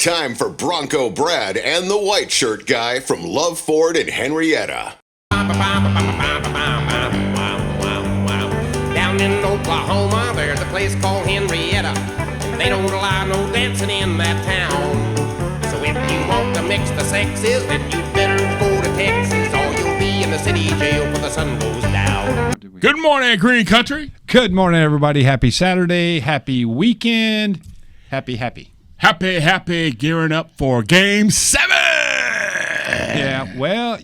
time for Bronco Brad and the white shirt guy from LUV Ford in Henrietta. Down in Oklahoma, there's a place called Henrietta. They don't allow no dancing in that town. So if you want to mix the sexes, then you better go to Texas, or you'll be in the city jail when the sun goes down. Good morning, Green Country. Good morning, everybody. Happy Saturday. Happy weekend. Happy. Happy, gearing up for Game 7. Yeah, well,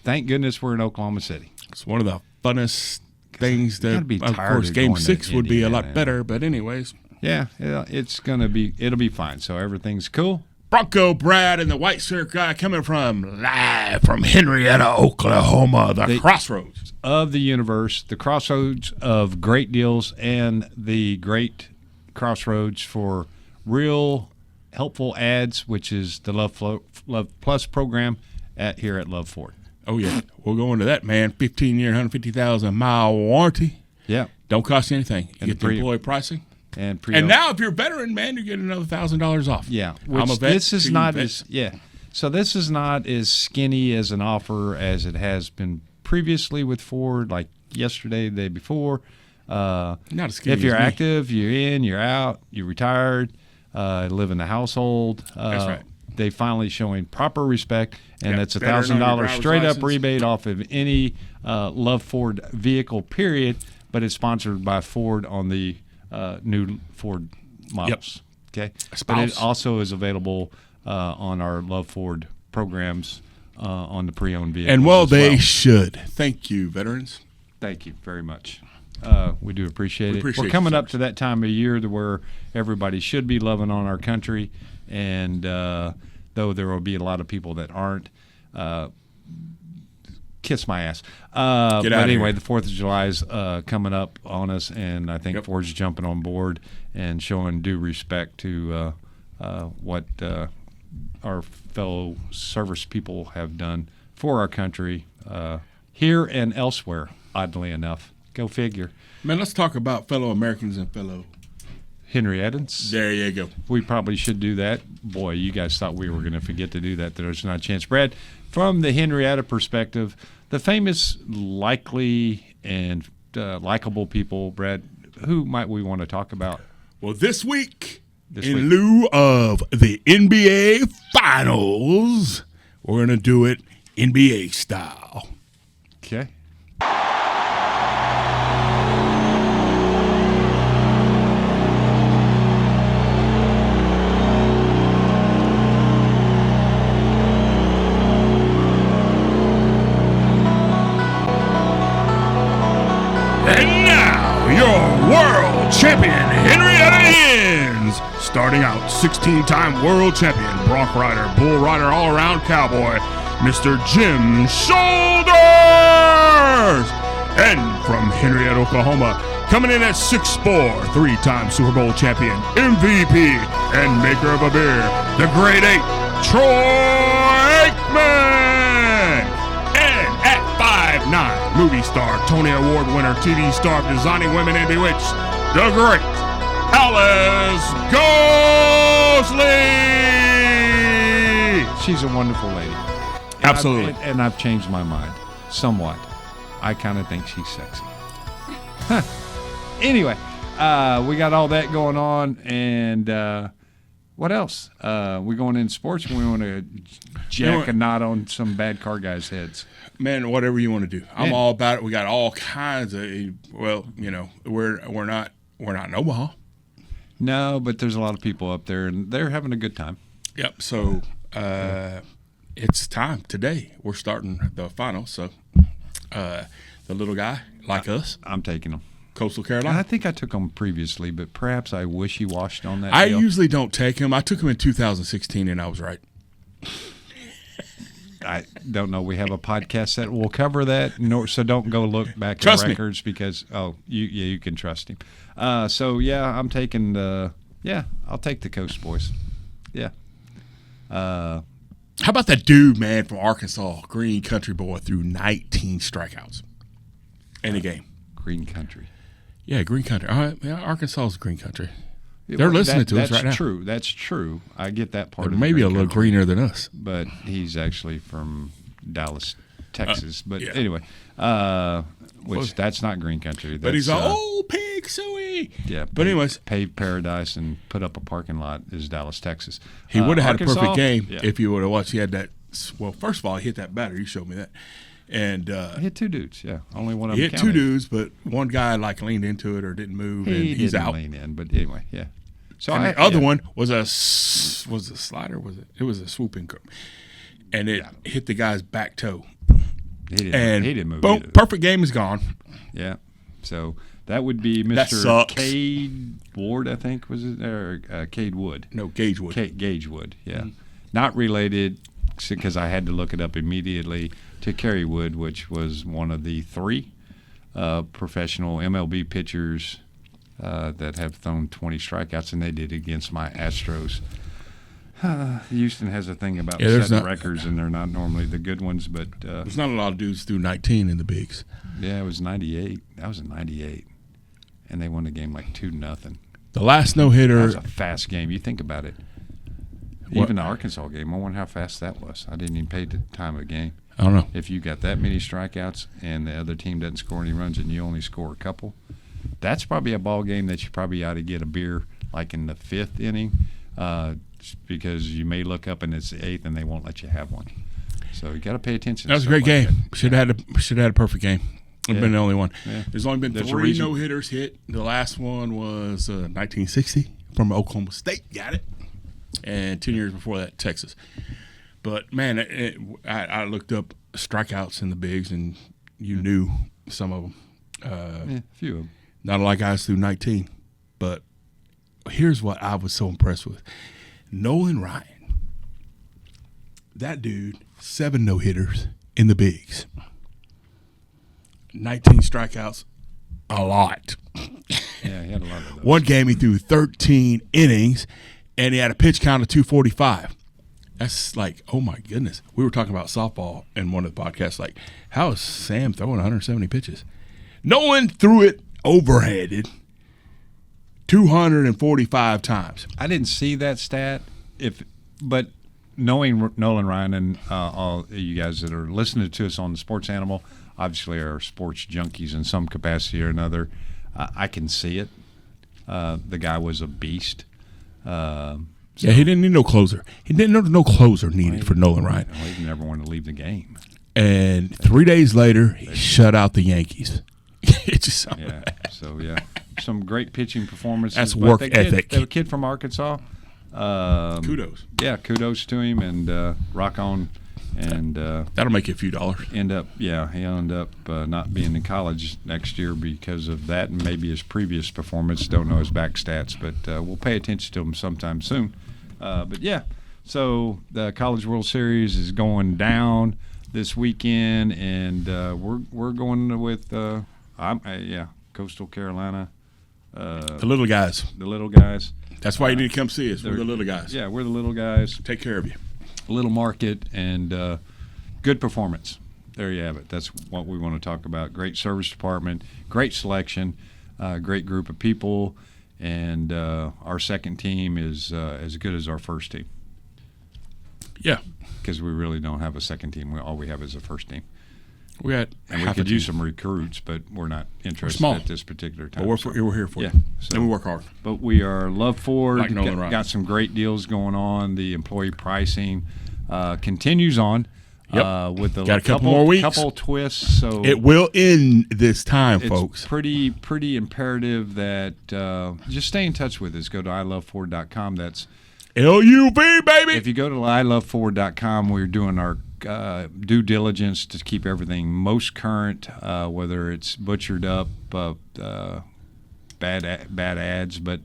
thank goodness we're in Oklahoma City. It's one of the funnest things that, be of tired course, of Game going to 6 would be a lot Indiana. better, but anyways. Yeah, it'll be fine. So everything's cool. Bronco Brad and the white shirt guy coming live from Henrietta, Oklahoma, the crossroads Of the universe, the crossroads of great deals and the great crossroads for real helpful ads, which is the LUV Plus program here at LUV FORD. Oh, yeah. We'll go into that, man. 15-year, 150,000-mile warranty. Yeah. Don't cost you anything. You And get the employee pricing. And now, if you're a veteran, man, you get another $1,000 off. Yeah. I'm a vet. This is not as So this is not as skinny as an offer as it has been previously with Ford, like yesterday, the day before. Not as skinny If you're as me. active, you're in, you're out, you're retired, live in the household. That's right. They finally showing proper respect, and it's veteran on your $1,000 driver's straight up license. rebate off of any LUV Ford vehicle, period. But it's sponsored by Ford on the new Ford models. Okay, but it also is available on our LUV Ford programs on the pre-owned vehicles. And well, as they should. Thank you, veterans. Thank you very much. We do appreciate it. appreciate We're coming you, up to that time of year to where everybody should be loving on our country, and though there will be a lot of people that aren't, kiss my ass. But anyway, the 4th of July is coming up on us, and I think Ford's jumping on board and showing due respect to what our fellow service people have done for our country here and elsewhere, oddly enough. Go figure. Man, let's talk about fellow Americans and fellow Henriettans. There you go. We probably should do that. Boy, you guys thought we were going to forget to do that. There's not a chance. Brad, from the Henrietta perspective, the famous, likely, and likable people, Brad, who might we want to talk about? Well, this week, in lieu of the NBA Finals, we're going to do it NBA style. Okay. And now, your world champion, Henrietta Hens. Starting out, 16-time world champion, bronc rider, bull rider, all-around cowboy, Mr. Jim Shoulders. And from Henrietta, Oklahoma, coming in at 6'4", 3-time Super Bowl champion, MVP, and maker of a beer, the Grade 8, Troy Aikman. And at 5'9", movie star, Tony Award winner, TV star of Designing Women and Bewitched, the great Alice Gosley. She's a wonderful lady. Absolutely. And I've changed my mind somewhat. I kind of think she's sexy. Anyway, we got all that going on, and what else? We going in sports? We want to jack a knot on some bad car guys' heads. Man, whatever you want to do, I'm all about it. We got all kinds of. Well, we're not in Omaha. No, but there's a lot of people up there, and they're having a good time. Yep. So it's time today. We're starting the finals. So the little guy like us, I'm taking them. Coastal Carolina. I think I took them previously, but perhaps I wishy-washed on that I deal. usually don't take him. I took him in 2016, and I was right. I don't know. We have a podcast that will cover that, so don't go look back Trust at me. records because you can trust him. So yeah, I'm taking I'll take the Coast Boys. Yeah. How about that dude, man, from Arkansas, Green Country boy, threw 19 strikeouts in the game. Green Country. Yeah, Green Country. All right, yeah, Arkansas is Green Country. They're listening to us right now. That's true. That's true. I get that part. They're maybe a little greener than us. But he's actually from Dallas, Texas. But anyway, that's not green country. That's, but he's an old pig suey. Yeah. But anyways. Paved paradise and put up a parking lot is Dallas, Texas. He would have had a perfect game if you would have watched. He had that. Well, first of all, he hit that batter. You showed me that. And he hit 2 dudes, only one of them. He hit counted. 2 dudes, but one guy leaned into it or didn't move, and he's out. Lean in, but anyway, yeah. So the other one was a slider. It was a swooping curve, and it hit the guy's back toe. He didn't move. Boom! Either. Perfect game is gone. Yeah. So that would be Mr. Cade Ward, I think, was it, or Cade Wood? No, Gage Wood. Gage Wood. Yeah. Mm-hmm. Not related, because I had to look it up immediately, to Kerry Wood, which was one of the 3 professional MLB pitchers that have thrown 20 strikeouts, and they did against my Astros. Houston has a thing about setting records, and they're not normally the good ones. But there's not a lot of dudes through 19 in the bigs. Yeah, it was 98. That was in 98, and they won the game like 2-0. The last no-hitter. That was a fast game. You think about it. Even the Arkansas game, I wonder how fast that was. I didn't even pay the time of the game. I don't know. If you got that many strikeouts and the other team doesn't score any runs and you only score a couple, that's probably a ball game that you probably ought to get a beer like in the 5th inning, because you may look up and it's the 8th and they won't let you have one. So you got to pay attention. That was a great game. Should have had a perfect game. Would have been the only one. Yeah. There's only been 3 no-hitters hit. The last one was 1960 from Oklahoma State. Got it. And 10 years before that, Texas. But, man, I looked up strikeouts in the bigs, and you knew some of them. A few of them. Not a lot of guys through 19. But here's what I was so impressed with. Nolan Ryan. That dude, 7 no-hitters in the bigs. 19 strikeouts, a lot. Yeah, he had a lot of those. One game he threw 13 innings, and he had a pitch count of 245. That's like, oh my goodness. We were talking about softball in one of the podcasts, like, how is Sam throwing 170 pitches? No one threw it overheaded 245 times. I didn't see that stat, but knowing Nolan Ryan and all you guys that are listening to us on the Sports Animal, obviously are sports junkies in some capacity or another, I can see it. The guy was a beast. So, he didn't need no closer. He didn't know no closer needed for Nolan Ryan. Well, he never wanted to leave the game. And 3 days later, he shut out the Yankees. It just some great pitching performances. That's work ethic. The kid from Arkansas. Kudos. Yeah, kudos to him, and rock on. And that'll make you a few dollars. He ended up not being in college next year because of that, and maybe his previous performance. Don't know his back stats, but we'll pay attention to him sometime soon. But yeah, so the College World Series is going down this weekend, and we're going with Coastal Carolina. The little guys. The little guys. That's why you need to come see us. We're the little guys. Yeah, we're the little guys. Take care of you. Little market and good performance. There you have it. That's what we want to talk about. Great service department, great selection, great group of people, and our second team is as good as our first team. Yeah. Because we really don't have a second team. All we have is a first team. We could use some recruits, but we're not interested at this particular time. But we're here for you. So, and we work hard. But we are LUV FORD. Like Nolan Ryan. Got some great deals going on. The employee pricing continues on. Yep. With got a couple more weeks. Couple twists. So it will end this time, folks. It's pretty imperative that just stay in touch with us. Go to iluveford.com. That's LUV, baby. If you go to iluveford.com, we're doing our due diligence to keep everything most current, whether it's butchered up, bad ads, but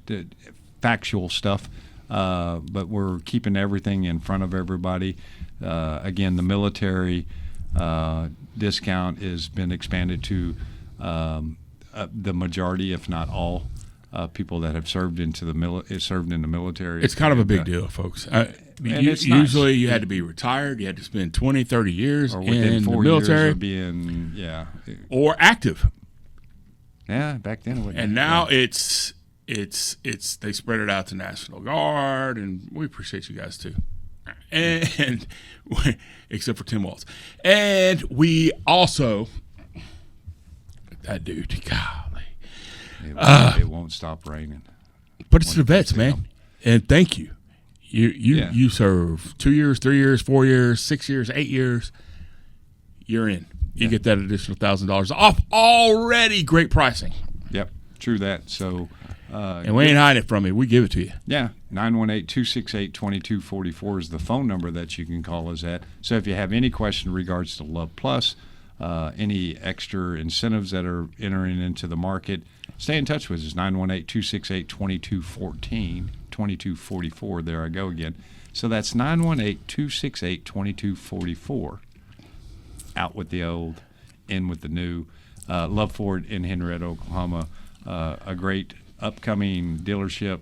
factual stuff. But we're keeping everything in front of everybody. Again, the military discount has been expanded to the majority, if not all, people that have served in the military. It's kind of a big deal, folks. Usually you had to be retired. You had to spend 20, 30 years or within in 4 the military. Years of being, or active. Yeah, back then it wasn't. And now it's it's they spread it out to National Guard, and we appreciate you guys too. And except for Tim Waltz. And we also that dude, golly. It won't stop raining. But it's the vets, man. And thank you. You serve 2 years, 3 years, 4 years, 6 years, 8 years. You're in. You get that additional $1,000 off already. Great pricing. Yep, true that. So, and we ain't hiding it from you. We give it to you. Yeah, 918-268-2244 is the phone number that you can call us at. So if you have any question in regards to LUV Plus, any extra incentives that are entering into the market, stay in touch with us. 918-268-2214, 2244. There I go again. So that's 918-268-2244. Out with the old, in with the new. LUV Ford in Henrietta, Oklahoma. A great upcoming dealership,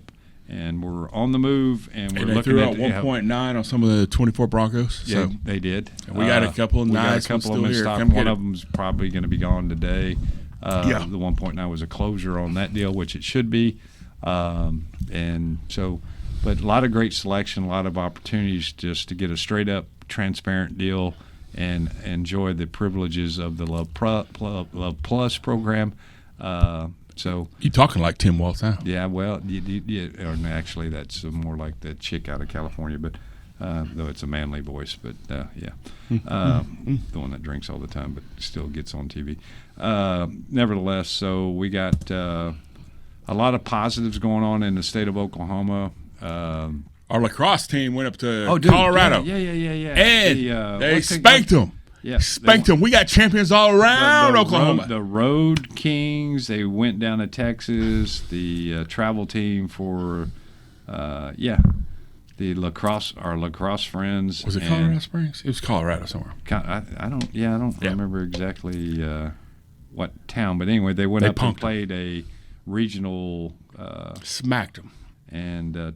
and we're on the move. And we're looking at 1.9 on some of the 24 Broncos. Yeah, they did. And we got a couple of nice ones still here. One of them's probably going to be gone today. The 1.9 was a closure on that deal, which it should be. And so, but a lot of great selection, a lot of opportunities just to get a straight up, transparent deal and enjoy the privileges of the LUV Plus program. So you talking like Tim Waltz, huh? Yeah, well, or actually that's more like the chick out of California, but though it's a manly voice, but the one that drinks all the time but still gets on TV. Nevertheless, so we got a lot of positives going on in the state of Oklahoma. Our lacrosse team went up to Colorado. Yeah. And they spanked them. Yeah, spanked them. We got champions all around Oklahoma. The Road Kings, they went down to Texas. The travel team for, the lacrosse, our lacrosse friends. Was it Colorado Springs? It was Colorado somewhere. I don't remember exactly what town, but anyway, they went up and played a regional. Smacked them. And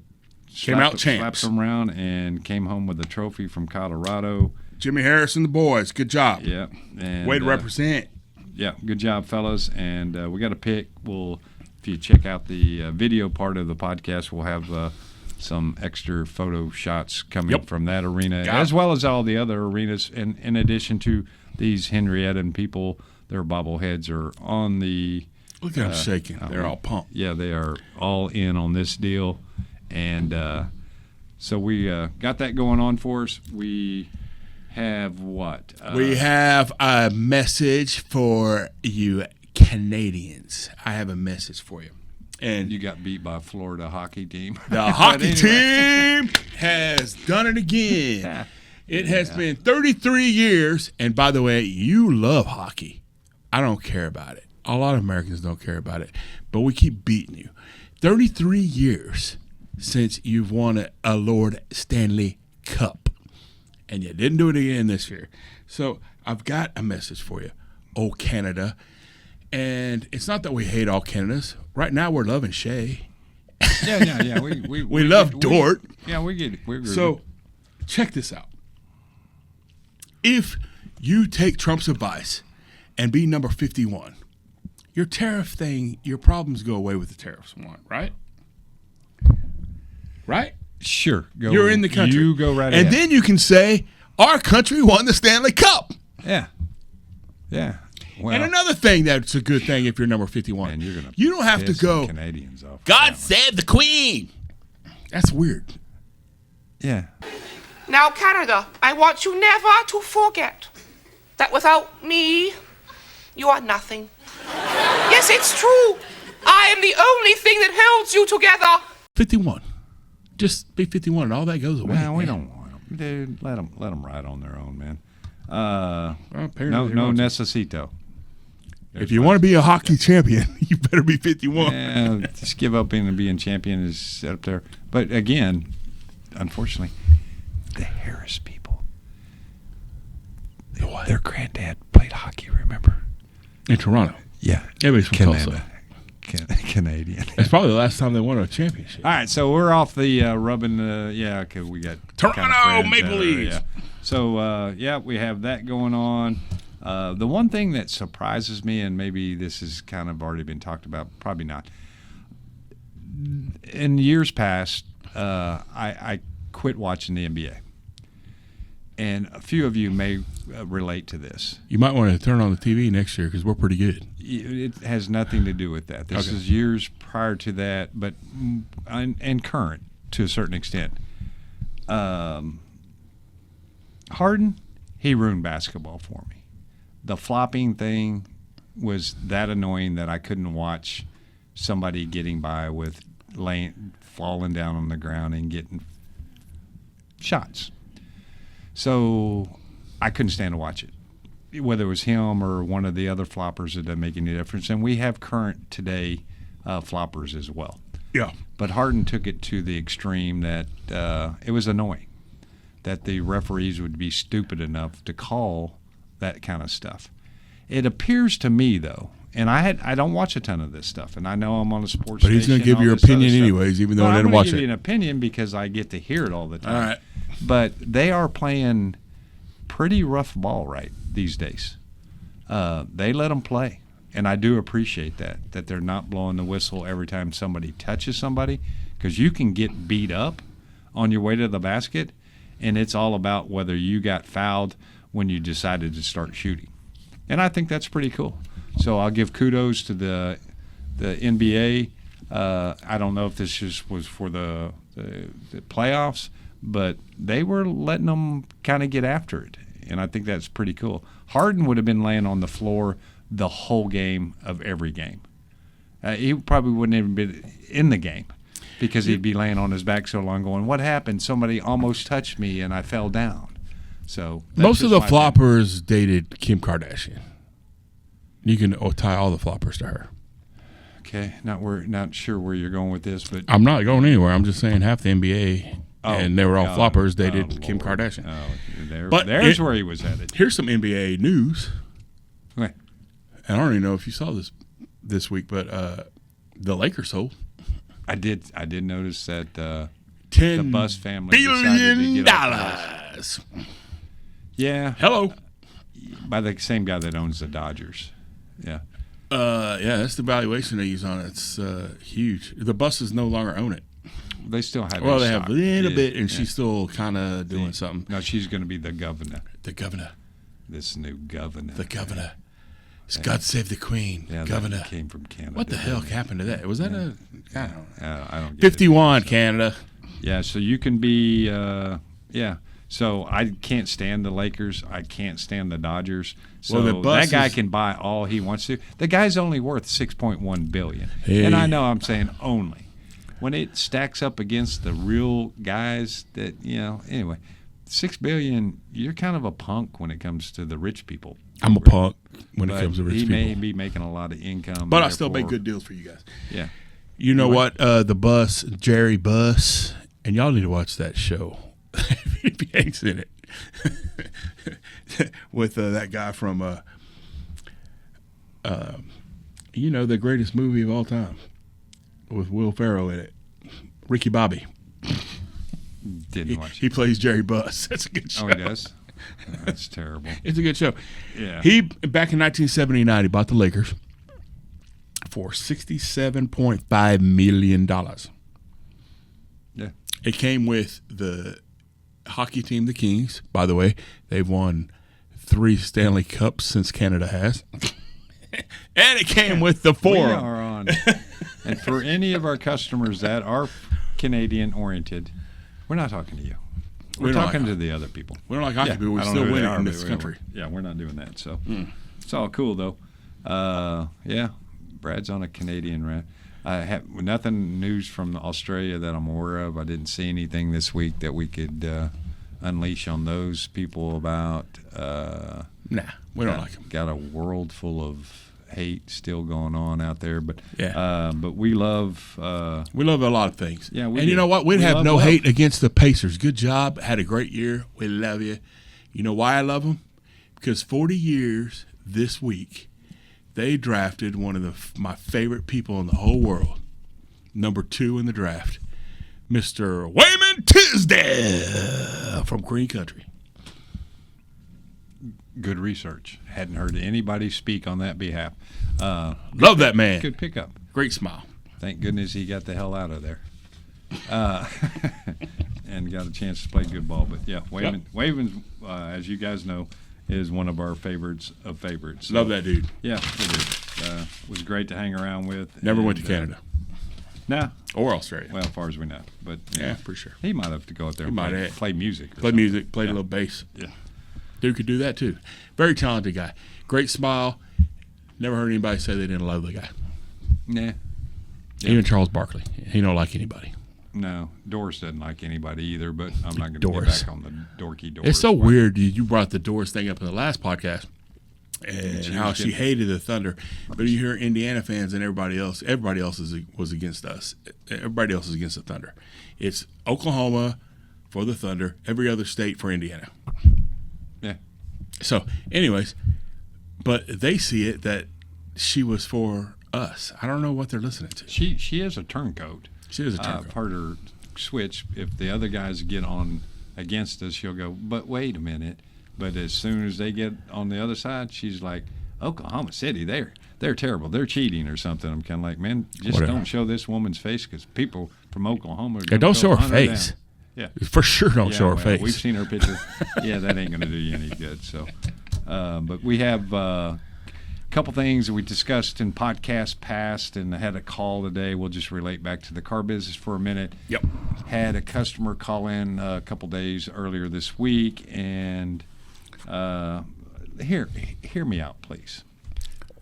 came out champs. Slapped them around and came home with a trophy from Colorado. Jimmy Harris and the boys, good job. Yeah, and way to represent. Yeah, good job, fellas. And we got a pick. If you check out the video part of the podcast, we'll have some extra photo shots coming from that arena, as well as all the other arenas. And in addition to these Henriettan people, their bobbleheads are on the. Look at them shaking. They're all pumped. Yeah, they are all in on this deal, and so we got that going on for us. We have what? We have a message for you Canadians. I have a message for you. And you got beat by a Florida hockey team. The hockey team has done it again. It has been 33 years. And by the way, you love hockey. I don't care about it. A lot of Americans don't care about it. But we keep beating you. 33 years since you've won a Lord Stanley Cup. And you didn't do it again this year. So I've got a message for you, oh Canada. And it's not that we hate all Canadas. Right now we're loving Shea. Yeah. We love Dort. We get it. So check this out. If you take Trump's advice and be number 51, your tariff thing, your problems go away with the tariffs one, right? Right? Sure. You're in the country. You go right and ahead. then you can say, our country won the Stanley Cup. Yeah. Well, and another thing that's a good thing if you're number 51. Man, you don't have to go, Canadians off God save the Queen. That's weird. Yeah. Now, Canada, I want you never to forget that without me, you are nothing. Yes, it's true. I am the only thing that holds you together. 51. Just be 51 and all that goes away. Man, we don't want them. Dude, let them ride on their own, man. No necesito. If you want to be a hockey champion, you better be 51. Yeah, just give up and being champion is up there. But again, unfortunately, the Harris people, their granddad played hockey, remember? In Toronto. Yeah. Everybody's from Tulsa. Canadian. It's probably the last time they won a championship. All right, so we're off the rubbing. Okay, we got Toronto Maple Leafs. So we have that going on. The one thing that surprises me, and maybe this has kind of already been talked about, probably not. in years past, I quit watching the NBA. And a few of you may relate to this. You might want to turn on the TV next year because we're pretty good. It has nothing to do with that. This is years prior to that, but and current to a certain extent. Harden, he ruined basketball for me. The flopping thing was that annoying that I couldn't watch somebody getting by with falling down on the ground and getting shots. So I couldn't stand to watch it. Whether it was him or one of the other floppers, it doesn't make any difference. And we have current today floppers as well. Yeah. But Harden took it to the extreme that it was annoying that the referees would be stupid enough to call that kind of stuff. It appears to me, though, and I don't watch a ton of this stuff, and I know I'm on a sports But he's going to give your opinion anyways, even though I didn't watch it. I'm going to give you an opinion because I get to hear it all the time. All right. But they are playing pretty rough ball right these days. They let them play, and I do appreciate that they're not blowing the whistle every time somebody touches somebody, because you can get beat up on your way to the basket, and it's all about whether you got fouled when you decided to start shooting. And I think that's pretty cool. So I'll give kudos to the NBA. I don't know if this just was for the playoffs, but they were letting them kind of get after it, and I think that's pretty cool. Harden would have been laying on the floor the whole game of every game. He probably wouldn't even been in the game because he'd be laying on his back so long going, what happened? Somebody almost touched me, and I fell down. So most of the floppers dated Kim Kardashian. You can tie all the floppers to her. Okay, not sure where you're going with this, but I'm not going anywhere. I'm just saying half the NBA and they were all floppers dated Kim Kardashian. There's where he was headed. Here's some NBA news. Okay. And I don't even know if you saw this week, but the Lakers sold. I did notice that the $10 family billion. Yeah. Hello. By the same guy that owns the Dodgers. Yeah. Yeah, that's the valuation they use on it. It's huge. The buses no longer own it. They still have they have a little bit, and she's still kind of doing something. No, she's going to be the governor. The governor. This new governor. The governor. It's God Save the Queen. Yeah, governor. That came from Canada. What the hell happened to that? Was that I don't know. I don't get 51, Canada. Yeah, so you can be So I can't stand the Lakers. I can't stand the Dodgers. So that guy can buy all he wants to. The guy's only worth $6.1 billion. Hey. And I know I'm saying only. When it stacks up against the real guys that, anyway, $6 billion, you're kind of a punk when it comes to the rich people. I'm a punk when it comes to rich people. He may be making a lot of income. But I still make good deals for you guys. Yeah. You know what? The Bus, Jerry Buss, and y'all need to watch that show. He hangs in it with that guy from, the greatest movie of all time with Will Ferrell in it, Ricky Bobby. Didn't watch it. He plays Jerry Buss. That's a good show. Oh, he does? That's terrible. It's a good show. Yeah. He, back in 1979, he bought the Lakers for $67.5 million. Yeah. It came with the hockey team, the Kings. By the way, they've won 3 Stanley Cups since Canada has. And it came with the Forum. We are on. And for any of our customers that are Canadian-oriented, we're not talking to you. We're talking to the other people. We don't like hockey, but we're still winning in this country. We're not doing that. So it's all cool, though. Brad's on a Canadian rant. I have nothing news from Australia that I'm aware of. I didn't see anything this week that we could unleash on those people about. Nah, we don't like them. Got a world full of hate still going on out there, but we love a lot of things. Yeah, and you know what? We'd have no hate against the Pacers. Good job, had a great year. We love you. You know why I love them? Because 40 years this week, they drafted one of my favorite people in the whole world, number 2 in the draft, Mr. Wayman Tisdale from Green Country. Good research. Hadn't heard anybody speak on that behalf. Love that man. Good pickup. Great smile. Thank goodness he got the hell out of there. And got a chance to play good ball. But, yeah, Wavens, as you guys know, is one of our favorites of favorites. So, love that dude. Yeah, it is. Was great to hang around with. Never went to Canada. No. Or Australia. Well, as far as we know. But yeah, for sure. He might have to go out there and play music. Play music, play a little bass. Yeah. Dude could do that, too. Very talented guy. Great smile. Never heard anybody say they didn't love the guy. Nah. Even Charles Barkley. He don't like anybody. No, Doris doesn't like anybody either, but I'm not going to get back on the dorky Doris. It's so weird you brought the Doris thing up in the last podcast and how she hated the Thunder. But you hear Indiana fans and everybody else was against us. Everybody else is against the Thunder. It's Oklahoma for the Thunder, every other state for Indiana. Yeah. So, anyways, but they see it that she was for us. I don't know what they're listening to. She is a turncoat. She is a turncoat. I've heard her switch. If the other guys get on against us, she'll go, but wait a minute. But as soon as they get on the other side, she's like, Oklahoma City, they're terrible. They're cheating or something. I'm kind of like, man, just don't show this woman's face because people from Oklahoma are don't show her face. Down. Yeah. For sure don't show her face. We've seen her picture. Yeah, that ain't going to do you any good. So, but we have a couple things that we discussed in podcasts past, and I had a call today. We'll just relate back to the car business for a minute. Yep. Had a customer call in a couple days earlier this week, and hear me out, please.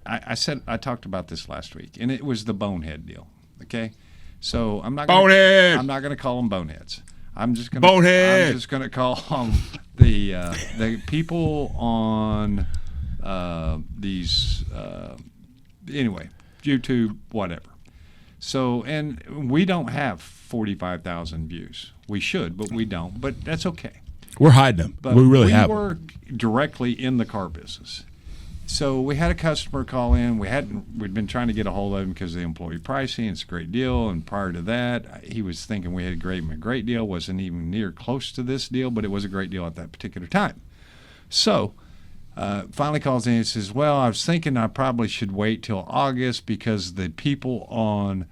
I talked about this last week, and it was the bonehead deal. Okay, so I'm not gonna call them boneheads. I'm just gonna call them the people on these anyway, YouTube, whatever. So, and we don't have 45,000 views. We should, but we don't. But that's okay. We're hiding them. But we really have. We work directly in the car business. So we had a customer call in. We'd been trying to get a hold of him because of the employee pricing. It's a great deal. And prior to that, he was thinking we had a great deal. Wasn't even near close to this deal, but it was a great deal at that particular time. So finally calls in and says, well, I was thinking I probably should wait till August because the people on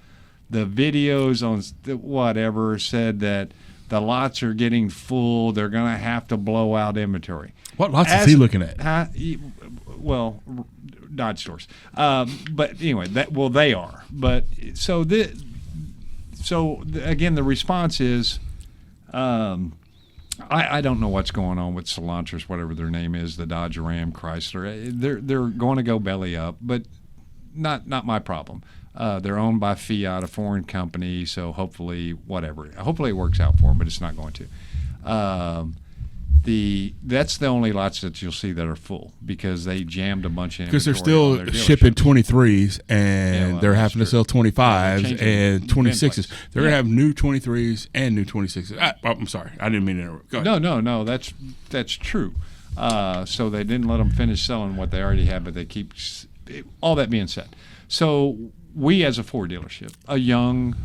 the videos on whatever said that the lots are getting full. They're going to have to blow out inventory. What lots is he looking at? Well, Dodge stores. But anyway, they are. But so again, the response is, I don't know what's going on with Cilantros, whatever their name is, the Dodge Ram Chrysler. They're going to go belly up, but not my problem. They're owned by Fiat, a foreign company, so hopefully it works out for them, but it's not going to. That's the only lots that you'll see that are full because they jammed a bunch of inventory. Because they're still shipping 23s and they're having to sell 25s and 26s. They're going to have new 23s and new 26s. I'm sorry, I didn't mean to interrupt. Go ahead. No, that's true. So they didn't let them finish selling what they already had, but they keep all that being said. So we, as a Ford dealership, a young,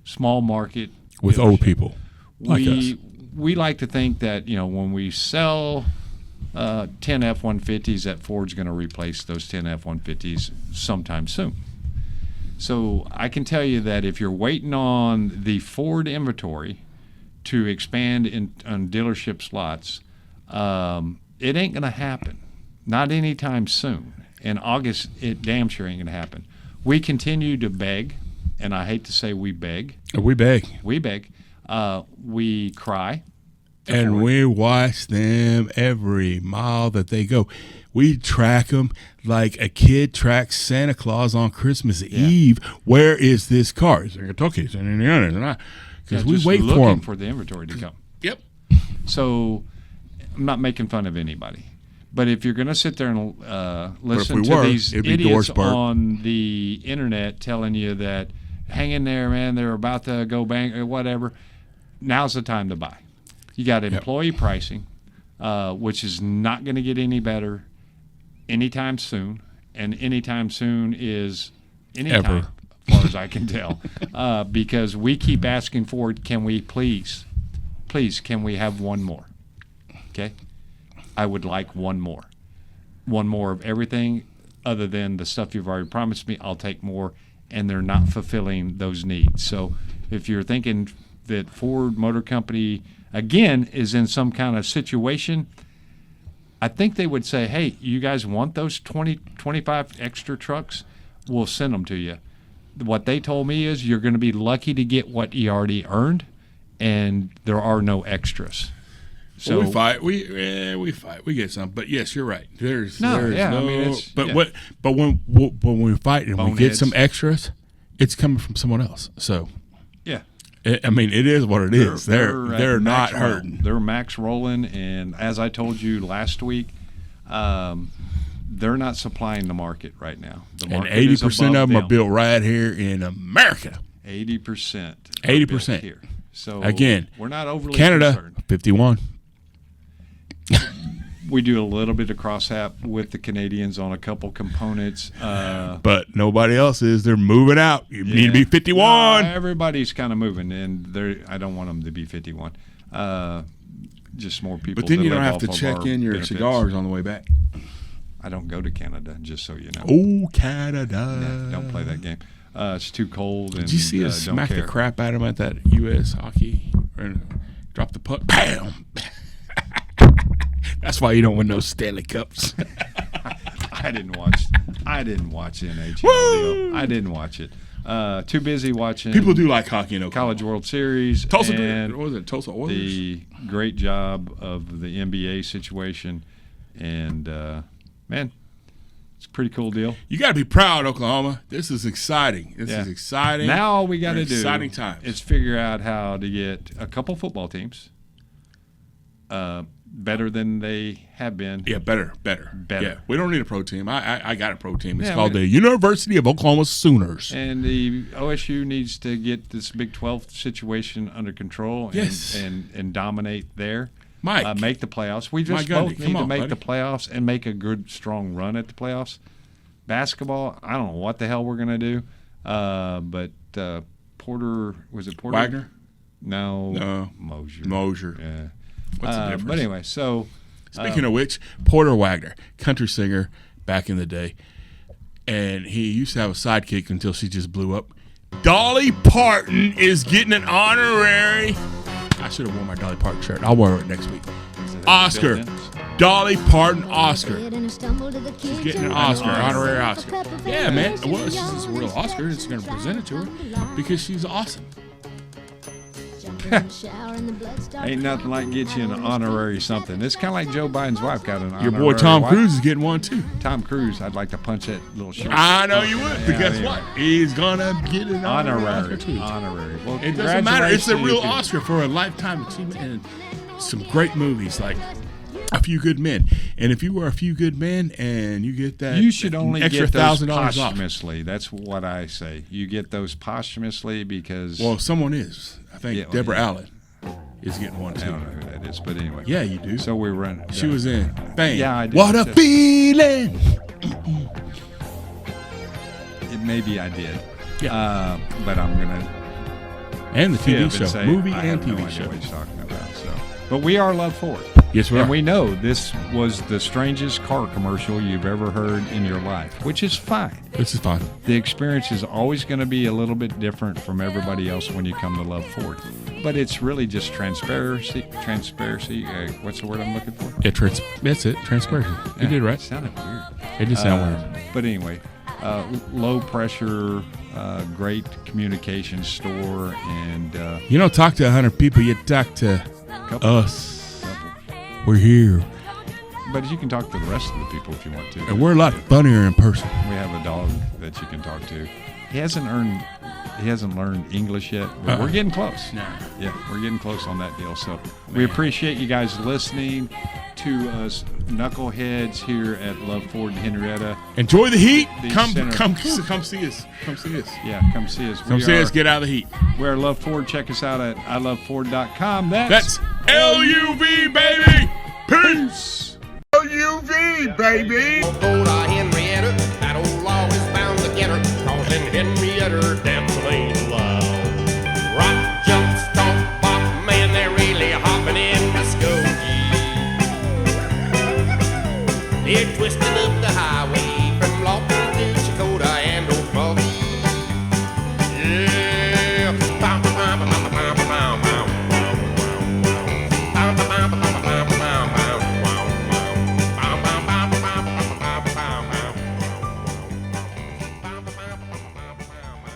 small market with old people like us. We like to think that, when we sell 10 F-150s, that Ford's going to replace those 10 F-150s sometime soon. So I can tell you that if you're waiting on the Ford inventory to expand on dealership slots, it ain't going to happen. Not anytime soon. In August, it damn sure ain't going to happen. We continue to beg, and I hate to say we beg. We beg. We cry. And we watch them every mile that they go. We track them like a kid tracks Santa Claus on Christmas Eve. Where is this car? Is it in Kentucky? Is it in Indiana? Because we wait for them. Looking for the inventory to come. Yep. So I'm not making fun of anybody. But if you're going to sit there and listen to these idiots on the internet telling you that, hang in there, man, they're about to go bang or whatever, now's the time to buy. You got employee pricing, which is not going to get any better anytime soon. And anytime soon is anytime, ever. As far as I can tell. Because we keep asking for it, can we please, can we have one more? Okay? I would like one more. One more of everything other than the stuff you've already promised me. I'll take more and they're not fulfilling those needs. So if you're thinking that Ford Motor Company, again, is in some kind of situation, I think they would say, hey, you guys want those 20, 25 extra trucks? We'll send them to you. What they told me is you're going to be lucky to get what you already earned, and there are no extras. So we fight. We fight. We get some. But yes, you're right. There's no. I mean, but when we fight and we get some extras, it's coming from someone else. So yeah, I mean, it is what it is. They're not hurting. They're max rolling, and as I told you last week, they're not supplying the market right now. And 80% of them are built right here in America. 80%. 80% here. So again, we're not overly Canada, concerned. 51. We do a little bit of cross-hap with the Canadians on a couple components. But nobody else is. They're moving out. You need to be 51. Everybody's kind of moving, and I don't want them to be 51. Just more people. But then you that don't live have to off of check our in your benefits. cigars on the way back. I don't go to Canada, just so you know. Oh, Canada. Nah, don't play that game. It's too cold. And, did you see us smack the crap out of him at that U.S. hockey? Drop the puck. Bam! That's why you don't win those Stanley Cups. I didn't watch the NHL deal. I didn't watch it. Too busy watching. People do like hockey in Oklahoma. College World Series. Tulsa, and what was it? Tulsa Oilers. The great job of the NBA situation, and man, it's a pretty cool deal. You got to be proud, Oklahoma. This is exciting. This is exciting. Now all we got to do exciting times. is figure out how to get a couple football teams better than they have been. Yeah, better. Yeah, we don't need a pro team. I got a pro team. It's called the University of Oklahoma Sooners. And the OSU needs to get this Big 12 situation under control and dominate there. Mike. Make the playoffs. We just both need to make the playoffs and make a good, strong run at the playoffs. Basketball, I don't know what the hell we're going to do. But Porter, was it Porter? Wagner? No. Mosier. Yeah. What's the difference? But anyway, so. Speaking of which, Porter Wagner, country singer back in the day, and he used to have a sidekick until she just blew up. Dolly Parton is getting an honorary. I should have worn my Dolly Parton shirt. I'll wear it next week. Oscar. Dolly Parton Oscar. She's getting an Oscar, honorary Oscar. Yeah, man. Well, it's a real Oscar. It's going to present it to her because she's awesome. Ain't nothing like get you an honorary something. It's kind of like Joe Biden's wife got an honorary. Your boy Tom Cruise is getting one too. Tom Cruise, I'd like to punch that little shirt. I know you would, but guess what? He's gonna get an honorary too. Honorary. Well, it doesn't matter. It's a real Oscar for a lifetime achievement and some great movies like A Few Good Men. And if you were A Few Good Men and you get that, you should only extra get those $1,000 posthumously. That's what I say. You get those posthumously because someone is. I think Deborah Allen is getting one too. I don't know who that is, but anyway. Yeah, you do. So we run. She was in Bang. Yeah, I did. What a feeling. Maybe I did. Yeah. But I'm gonna. And the TV show, say, movie I and have no TV idea show. what he's talking about. So, but we are LUV FORD. Yes, we are. And we know this was the strangest car commercial you've ever heard in your life, which is fine. This is fine. The experience is always going to be a little bit different from everybody else when you come to LUV FORD. But it's really just transparency. What's the word I'm looking for? Yeah, that's it. Transparency. You did right. It sounded weird. It did sound weird. But anyway, low pressure, great communication store, and you don't talk to 100 people. You talk to us. We're here. But you can talk to the rest of the people if you want to. And we're a lot funnier in person. We have a dog that you can talk to. He hasn't learned English yet, but we're getting close. Yeah, we're getting close on that deal. So we appreciate you guys listening to us knuckleheads here at LUV FORD in Henrietta. Enjoy the heat. Come see us. Come see us. Yeah, come see us. Come see us. Get out of the heat. We're LUV FORD. Check us out at iloveford.com. That's LUV, baby. Peace. LUV, baby. Go to Henrietta, that old law is bound to get her, 'cause in Henrietta, them